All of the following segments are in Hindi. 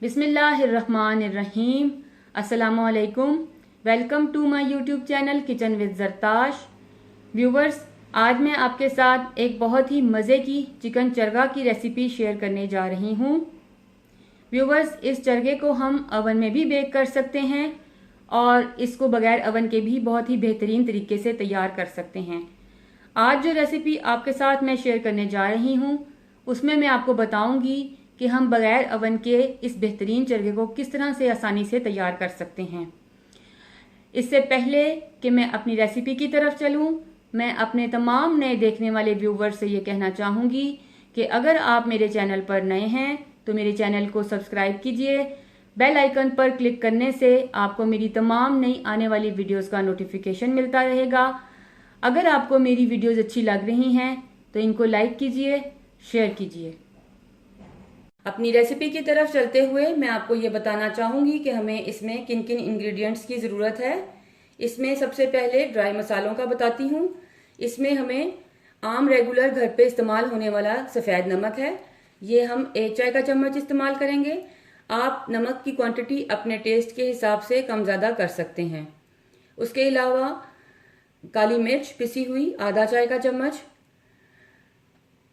बिस्मिल्लाहिर्रहमानिर्रहीम। अस्सलामुअलैकुम। Welcome to my YouTube channel kitchen with Zartash. Viewers, आज मैं आपके साथ एक बहुत ही मज़े की चिकन चरगा की रेसिपी शेयर करने जा रही हूँ। व्यूवर्स, इस चरगे को हम अवन में भी बेक कर सकते हैं और इसको बगैर अवन के भी बहुत ही बेहतरीन तरीके से तैयार कर सकते हैं। आज जो रेसिपी आपके साथ मैं शेयर करने जा रही हूँ उसमें मैं आपको बताऊंगी कि हम बगैर अवन के इस बेहतरीन चरगे को किस तरह से आसानी से तैयार कर सकते हैं। इससे पहले कि मैं अपनी रेसिपी की तरफ चलूं, मैं अपने तमाम नए देखने वाले व्यूवर्स से ये कहना चाहूँगी कि अगर आप मेरे चैनल पर नए हैं तो मेरे चैनल को सब्सक्राइब कीजिए। बेल आइकन पर क्लिक करने से आपको मेरी तमाम नई आने वाली वीडियोस का नोटिफिकेशन मिलता रहेगा। अगर आपको मेरी वीडियोस अच्छी लग रही हैं तो इनको लाइक कीजिए, शेयर कीजिए। अपनी रेसिपी की तरफ चलते हुए मैं आपको ये बताना चाहूँगी कि हमें इसमें किन किन इंग्रेडिएंट्स की ज़रूरत है। इसमें सबसे पहले ड्राई मसालों का बताती हूँ। इसमें हमें आम रेगुलर घर पे इस्तेमाल होने वाला सफ़ेद नमक है। ये हम 1 चाय का चम्मच इस्तेमाल करेंगे। आप नमक की क्वांटिटी अपने टेस्ट के हिसाब से कम ज़्यादा कर सकते हैं। उसके अलावा काली मिर्च पिसी हुई आधा चाय का चम्मच,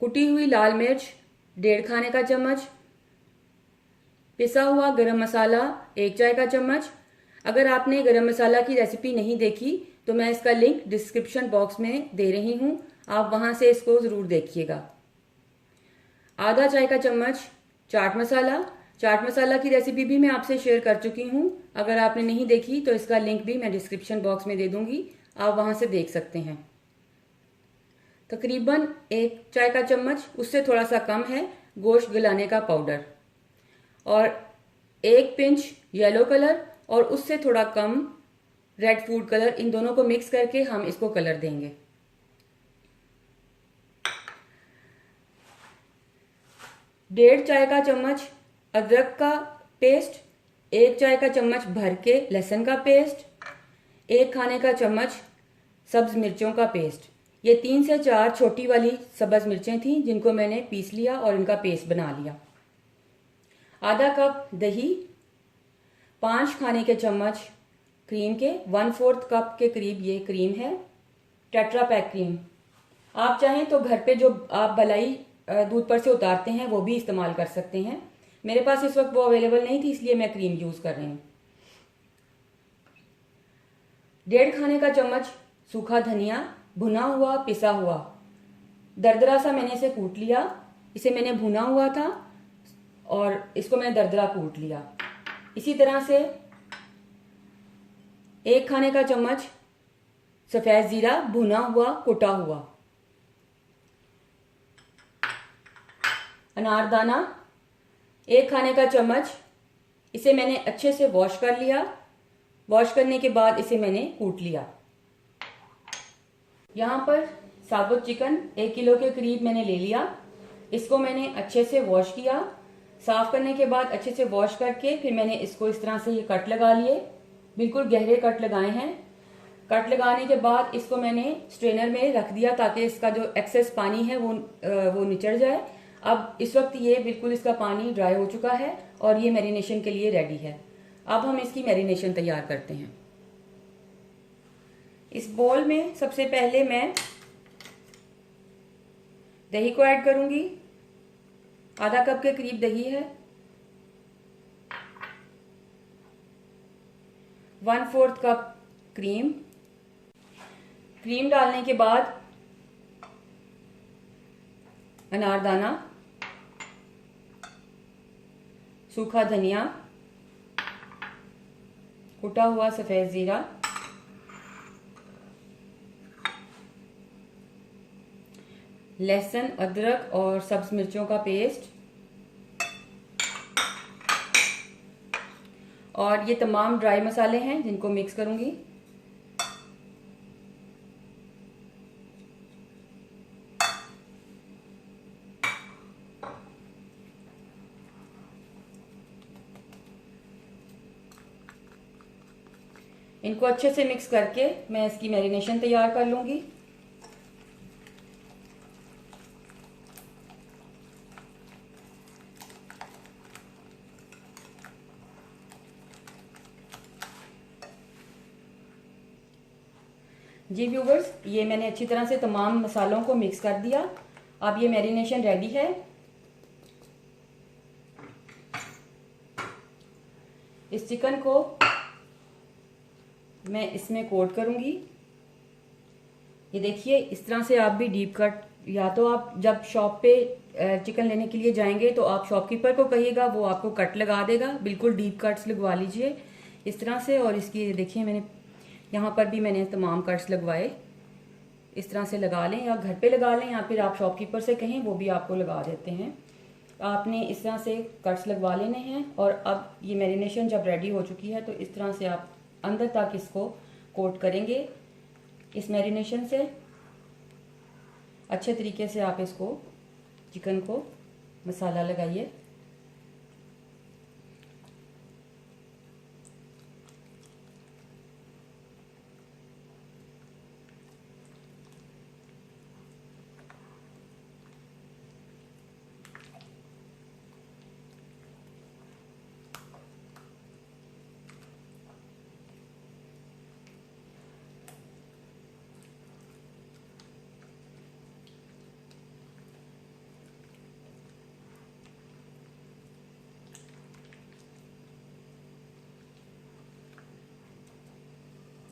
कुटी हुई लाल मिर्च 1.5 खाने का चम्मच, पिसा हुआ गरम मसाला 1 चाय का चम्मच। अगर आपने गरम मसाला की रेसिपी नहीं देखी तो मैं इसका लिंक डिस्क्रिप्शन बॉक्स में दे रही हूँ, आप वहां से इसको ज़रूर देखिएगा। आधा चाय का चम्मच चाट मसाला। चाट मसाला की रेसिपी भी मैं आपसे शेयर कर चुकी हूँ, अगर आपने नहीं देखी तो इसका लिंक भी मैं डिस्क्रिप्शन बॉक्स में दे दूंगी, आप वहां से देख सकते हैं। तकरीबन 1 चाय का चम्मच, उससे थोड़ा सा कम है, गोश्त गलाने का पाउडर और 1 पिंच येलो कलर और उससे थोड़ा कम रेड फूड कलर। इन दोनों को मिक्स करके हम इसको कलर देंगे। 1.5 चाय का चम्मच अदरक का पेस्ट, 1 चाय का चम्मच भर के लहसुन का पेस्ट, 1 खाने का चम्मच सब्ज मिर्चों का पेस्ट। ये 3 से 4 छोटी वाली सब्ज मिर्चें थी जिनको मैंने पीस लिया और इनका पेस्ट बना लिया। आधा कप दही, 5 खाने के चम्मच क्रीम के, 1/4 कप के करीब ये क्रीम है, टेट्रा पैक क्रीम। आप चाहें तो घर पे जो आप मलाई दूध पर से उतारते हैं वो भी इस्तेमाल कर सकते हैं। मेरे पास इस वक्त वो अवेलेबल नहीं थी इसलिए मैं क्रीम यूज कर रही हूँ। 1.5 खाने का चम्मच सूखा धनिया, भुना हुआ पिसा हुआ, दरदरा सा मैंने इसे कूट लिया। इसे मैंने भुना हुआ था और इसको मैंने दरदरा कूट लिया। इसी तरह से 1 खाने का चम्मच सफेद जीरा, भुना हुआ कुटा हुआ। अनारदाना 1 खाने का चम्मच, इसे मैंने अच्छे से वॉश कर लिया। वॉश करने के बाद इसे मैंने कूट लिया। यहाँ पर साबुत चिकन 1 किलो के करीब मैंने ले लिया। इसको मैंने अच्छे से वॉश किया। साफ करने के बाद अच्छे से वॉश करके फिर मैंने इसको इस तरह से ये कट लगा लिए, बिल्कुल गहरे कट लगाए हैं। कट लगाने के बाद इसको मैंने स्ट्रेनर में रख दिया ताकि इसका जो एक्सेस पानी है वो निचड़ जाए। अब इस वक्त ये बिल्कुल इसका पानी ड्राई हो चुका है और ये मैरिनेशन के लिए रेडी है। अब हम इसकी मैरिनेशन तैयार करते हैं। इस बोल में सबसे पहले मैं दही को ऐड करूंगी। आधा कप के करीब दही है। 1/4 कप क्रीम। क्रीम डालने के बाद अनारदाना, सूखा धनिया, कुटा हुआ सफेद जीरा, लहसुन, अदरक और सब्ज मिर्चों का पेस्ट और ये तमाम ड्राई मसाले हैं जिनको मिक्स करूंगी। इनको अच्छे से मिक्स करके मैं इसकी मैरिनेशन तैयार कर लूंगी। जी व्यूवर्स, ये मैंने अच्छी तरह से तमाम मसालों को मिक्स कर दिया। अब ये मैरिनेशन रेडी है। इस चिकन को मैं इसमें कोट करूंगी। ये देखिए, इस तरह से आप भी डीप कट, या तो आप जब शॉप पे चिकन लेने के लिए जाएंगे तो आप शॉपकीपर को कहिएगा, वो आपको कट लगा देगा। बिल्कुल डीप कट्स लगवा लीजिए इस तरह से। और इसकी देखिए, मैंने यहाँ पर भी मैंने तमाम कट्स लगवाए। इस तरह से लगा लें, या घर पे लगा लें, या फिर आप शॉपकीपर से कहें, वो भी आपको लगा देते हैं। आपने इस तरह से कट्स लगवा लेने हैं। और अब ये मैरिनेशन जब रेडी हो चुकी है तो इस तरह से आप अंदर तक इसको कोट करेंगे। इस मैरिनेशन से अच्छे तरीके से आप इसको, चिकन को मसाला लगाइए।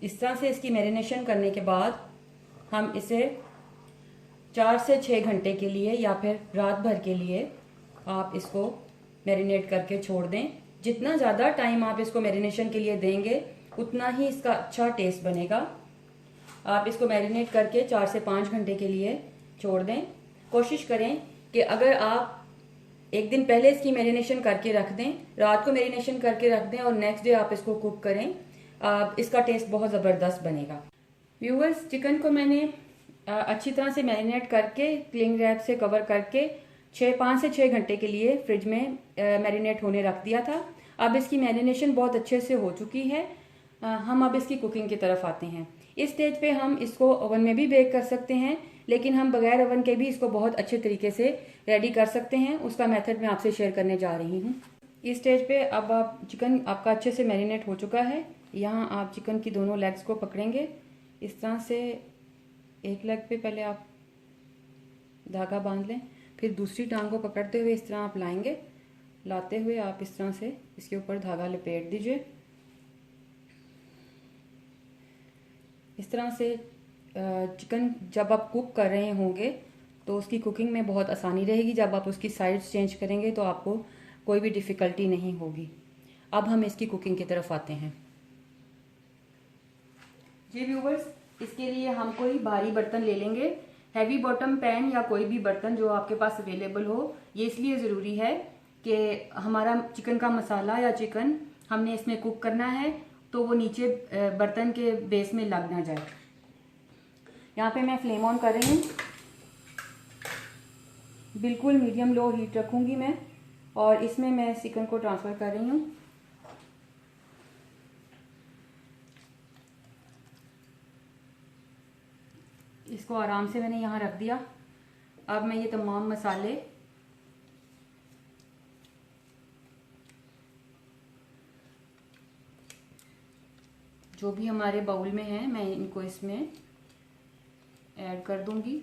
इस तरह से इसकी मैरिनेशन करने के बाद हम इसे 4 से 6 घंटे के लिए या फिर रात भर के लिए आप इसको मैरिनेट करके छोड़ दें। जितना ज़्यादा टाइम आप इसको मैरिनेशन के लिए देंगे उतना ही इसका अच्छा टेस्ट बनेगा। आप इसको मैरिनेट करके 4 से 5 घंटे के लिए छोड़ दें। कोशिश करें कि अगर आप एक दिन पहले इसकी मैरिनेशन करके रख दें, रात को मैरिनेशन करके रख दें और नेक्स्ट डे आप इसको कुक करें, इसका टेस्ट बहुत ज़बरदस्त बनेगा। व्यूअर्स, चिकन को मैंने अच्छी तरह से मैरिनेट करके क्लिंग रैप से कवर करके 5 से 6 घंटे के लिए फ्रिज में मैरिनेट होने रख दिया था। अब इसकी मैरिनेशन बहुत अच्छे से हो चुकी है। हम अब इसकी कुकिंग की तरफ आते हैं। इस स्टेज पे हम इसको ओवन में भी बेक कर सकते हैं, लेकिन हम बगैर ओवन के भी इसको बहुत अच्छे तरीके से रेडी कर सकते हैं। उसका मेथड मैं आपसे शेयर करने जा रही हूँ। इस स्टेज पे अब आप, चिकन आपका अच्छे से मैरिनेट हो चुका है। यहाँ आप चिकन की दोनों लेग्स को पकड़ेंगे इस तरह से। एक लेग पे पहले आप धागा बांध लें, फिर दूसरी टांग को पकड़ते हुए इस तरह आप लाएंगे। लाते हुए आप इस तरह से इसके ऊपर धागा लपेट दीजिए। इस तरह से चिकन जब आप कुक कर रहे होंगे तो उसकी कुकिंग में बहुत आसानी रहेगी। जब आप उसकी साइड्स चेंज करेंगे तो आपको कोई भी डिफ़िकल्टी नहीं होगी। अब हम इसकी कुकिंग की तरफ आते हैं। जी व्यूवर्स, इसके लिए हम कोई भारी बर्तन ले लेंगे। हैवी बॉटम पैन या कोई भी बर्तन जो आपके पास अवेलेबल हो। ये इसलिए ज़रूरी है कि हमारा चिकन का मसाला या चिकन हमने इसमें कुक करना है तो वो नीचे बर्तन के बेस में लग ना जाए। यहाँ पे मैं फ्लेम ऑन कर रही हूँ। बिल्कुल मीडियम लो हीट रखूँगी मैं, और इसमें मैं चिकन को ट्रांसफ़र कर रही हूँ। इसको आराम से मैंने यहाँ रख दिया। अब मैं ये तमाम मसाले जो भी हमारे बाउल में हैं, मैं इनको इसमें ऐड कर दूंगी।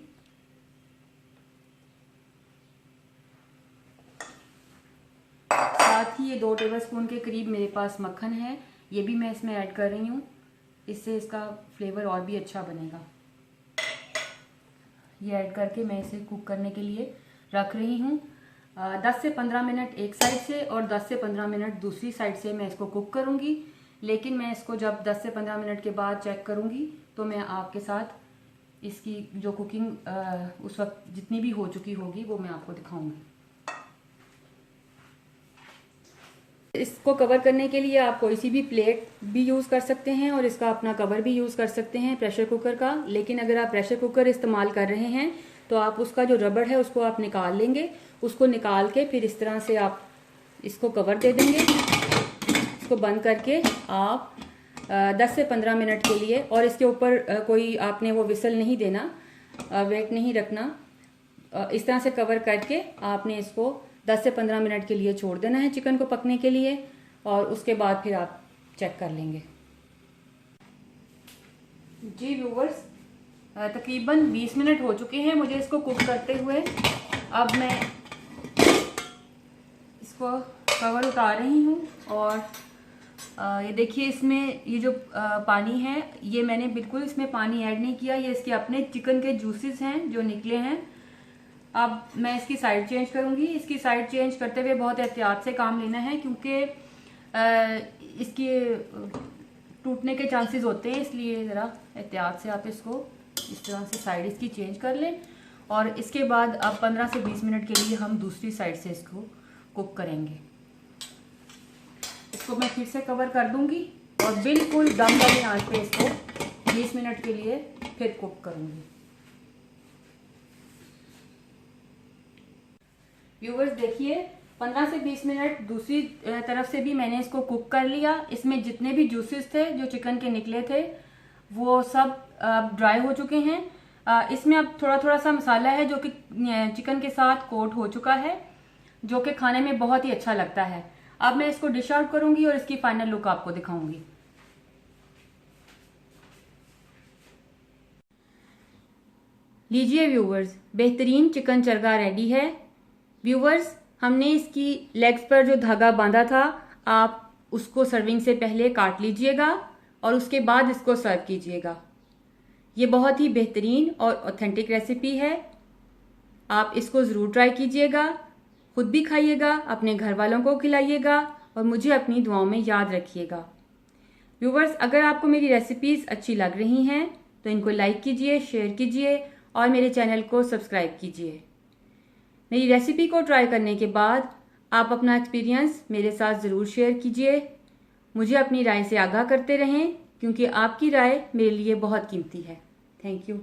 साथ ही ये 2 टेबलस्पून के करीब मेरे पास मक्खन है, ये भी मैं इसमें ऐड कर रही हूँ। इससे इसका फ्लेवर और भी अच्छा बनेगा। ये ऐड करके मैं इसे कुक करने के लिए रख रही हूँ। 10 से 15 मिनट एक साइड से और 10 से 15 मिनट दूसरी साइड से मैं इसको कुक करूँगी। लेकिन मैं इसको जब 10 से 15 मिनट के बाद चेक करूँगी तो मैं आपके साथ इसकी जो कुकिंग उस वक्त जितनी भी हो चुकी होगी वो मैं आपको दिखाऊंगी। इसको कवर करने के लिए आप कोई सी भी प्लेट भी यूज़ कर सकते हैं और इसका अपना कवर भी यूज़ कर सकते हैं प्रेशर कुकर का। लेकिन अगर आप प्रेशर कुकर इस्तेमाल कर रहे हैं तो आप उसका जो रबड़ है उसको आप निकाल लेंगे। उसको निकाल के फिर इस तरह से आप इसको कवर दे देंगे। इसको बंद करके आप 10 से 15 मिनट के लिए, और इसके ऊपर कोई आपने वो विसल नहीं देना, वेट नहीं रखना। इस तरह से कवर करके आपने इसको 10 से 15 मिनट के लिए छोड़ देना है चिकन को पकने के लिए, और उसके बाद फिर आप चेक कर लेंगे। जी व्यूवर्स, तकरीबन 20 मिनट हो चुके हैं मुझे इसको कुक करते हुए। अब मैं इसको कवर उतार रही हूँ और ये देखिए, इसमें ये जो पानी है, ये मैंने बिल्कुल इसमें पानी ऐड नहीं किया, ये इसके अपने चिकन के जूसेस हैं जो निकले हैं। अब मैं इसकी साइड चेंज करूंगी। इसकी साइड चेंज करते हुए बहुत एहतियात से काम लेना है, क्योंकि इसके टूटने के चांसेस होते हैं, इसलिए ज़रा एहतियात से आप इसको इस तरह से साइड इसकी चेंज कर लें। और इसके बाद अब 15 से 20 मिनट के लिए हम दूसरी साइड से इसको कुक करेंगे। इसको मैं फिर से कवर कर दूंगी और बिल्कुल दम वाली आंच पे इसको 20 मिनट के लिए फिर कुक करूंगी। व्यूवर्स देखिए, 15 से 20 मिनट दूसरी तरफ से भी मैंने इसको कुक कर लिया। इसमें जितने भी जूसेस थे जो चिकन के निकले थे वो सब ड्राई हो चुके हैं। इसमें अब थोड़ा थोड़ा सा मसाला है जो कि चिकन के साथ कोट हो चुका है, जो कि खाने में बहुत ही अच्छा लगता है। अब मैं इसको डिश आउट करूंगी और इसकी फाइनल लुक आपको दिखाऊंगी। लीजिए व्यूवर्स, बेहतरीन चिकन चरगा रेडी है। व्यूवर्स, हमने इसकी लेग्स पर जो धागा बांधा था, आप उसको सर्विंग से पहले काट लीजिएगा और उसके बाद इसको सर्व कीजिएगा। ये बहुत ही बेहतरीन और ऑथेंटिक रेसिपी है। आप इसको ज़रूर ट्राई कीजिएगा, खुद भी खाइएगा, अपने घर वालों को खिलाइएगा और मुझे अपनी दुआओं में याद रखिएगा। व्यूवर्स, अगर आपको मेरी रेसिपीज़ अच्छी लग रही हैं तो इनको लाइक कीजिए, शेयर कीजिए और मेरे चैनल को सब्सक्राइब कीजिए। मेरी रेसिपी को ट्राई करने के बाद आप अपना एक्सपीरियंस मेरे साथ ज़रूर शेयर कीजिए। मुझे अपनी राय से आगाह करते रहें, क्योंकि आपकी राय मेरे लिए बहुत कीमती है। Thank you.